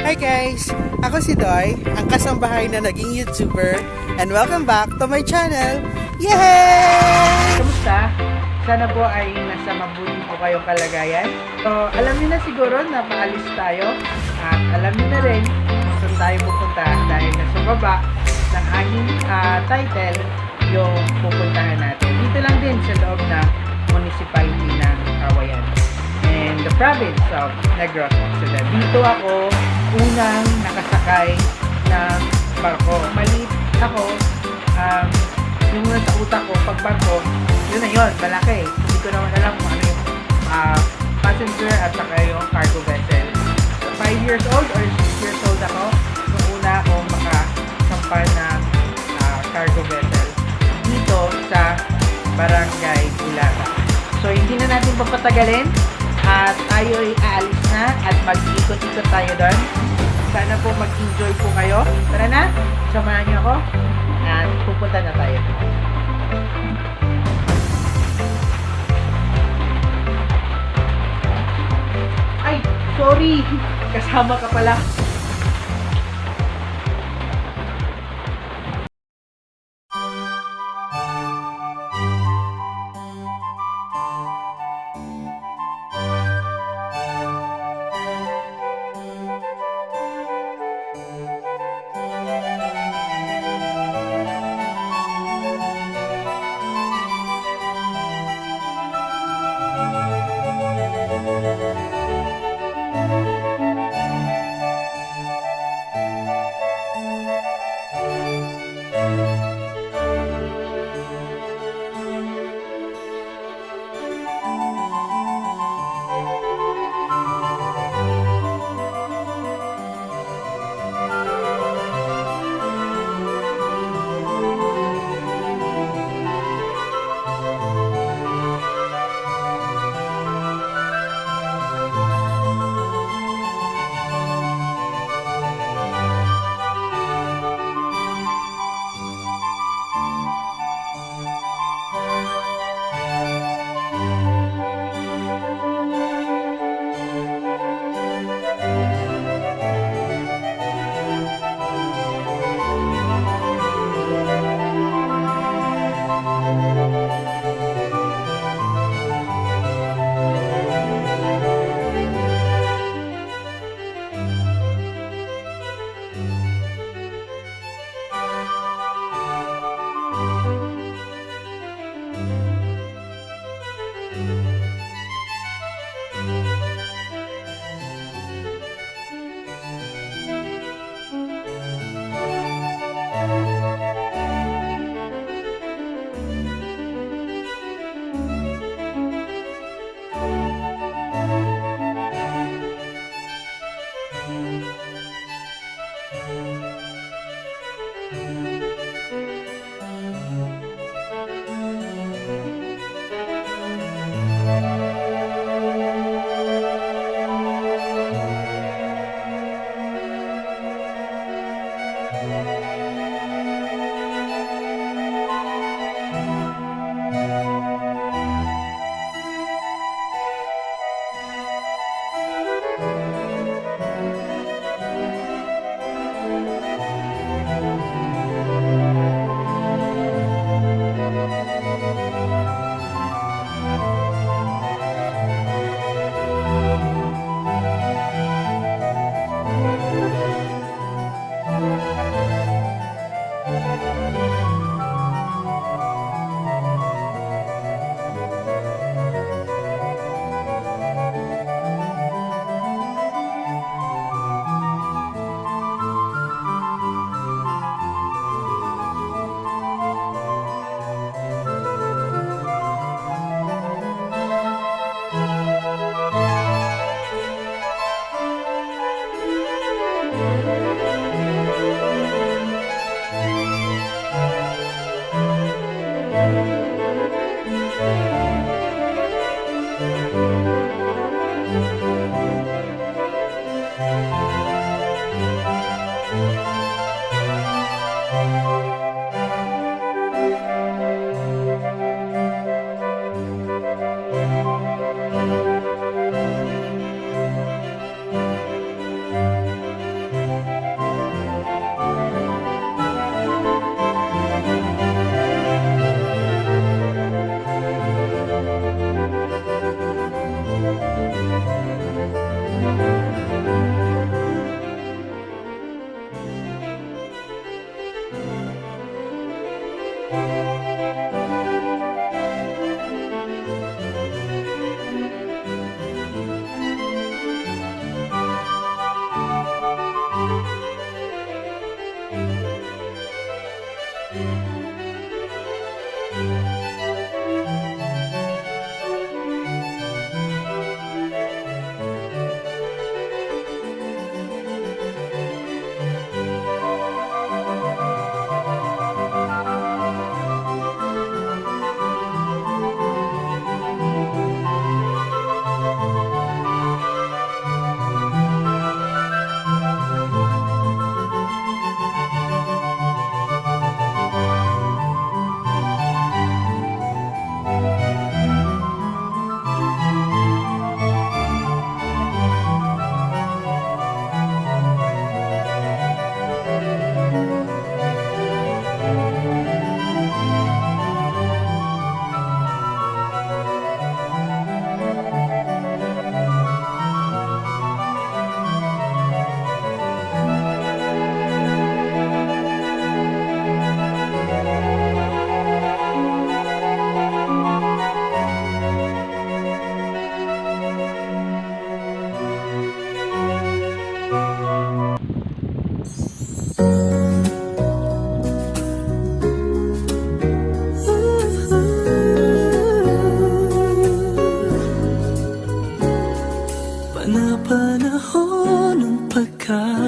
Hi guys! Ako si Doy, ang kasambahay na naging YouTuber, and welcome back to my channel! Yay! Kamusta? Sana po ay nasa mabuti po kayong kalagayan. So, alam niyo na siguro na paalis tayo at alam niyo na rin kung saan tayo pupunta dahil nasa baba ng aking title yung pupuntahan natin. Dito lang din sa loob ng municipality ng Kawayan and the province of Negros Occidental. Dito ako unang nakasakay ng barko. Maliit ako, yung nasa utak ko, pag barko, yun na yun, malaki. Hindi ko naman alam kung ano yung passenger at saka yung cargo vessel. So, 5 years old or 6 years old ako, nung una akong makasampa ng cargo vessel dito sa Barangay Bulaga. So, hindi na natin papatagalin at tayo ay aalis na at mag-ikot-ikot tayo doon. Sana po mag-enjoy po kayo. Tara na, samahan niyo ako at pupunta na tayo. Ay, sorry! Kasama ka pala.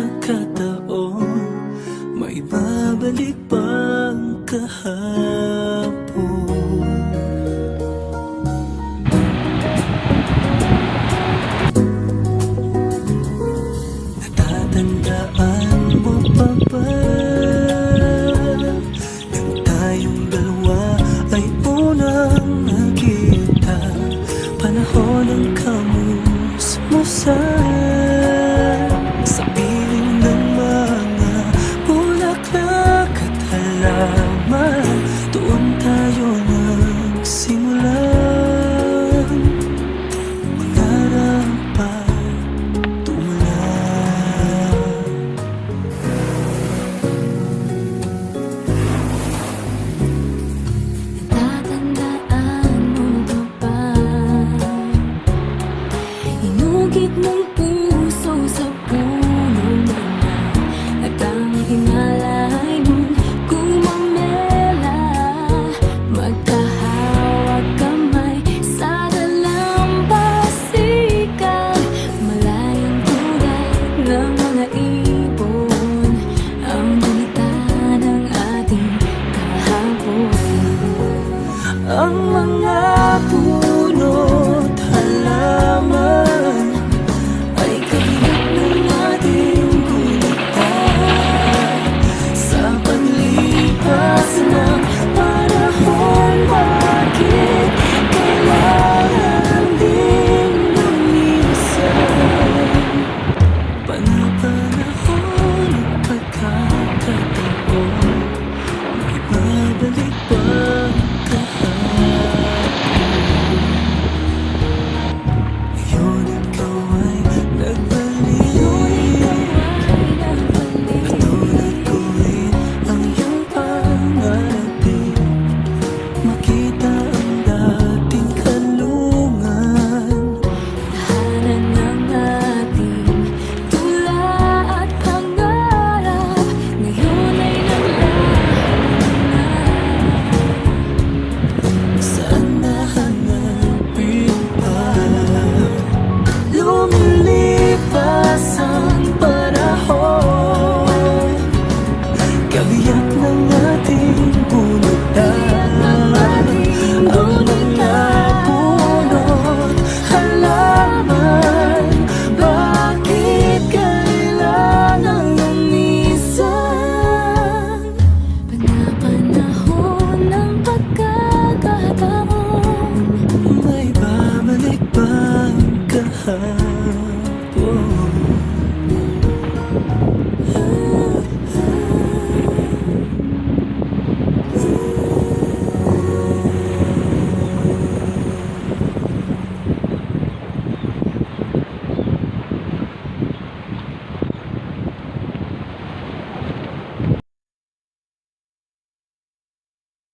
pagkakataon, may babalik bang kahapon? Natatandaan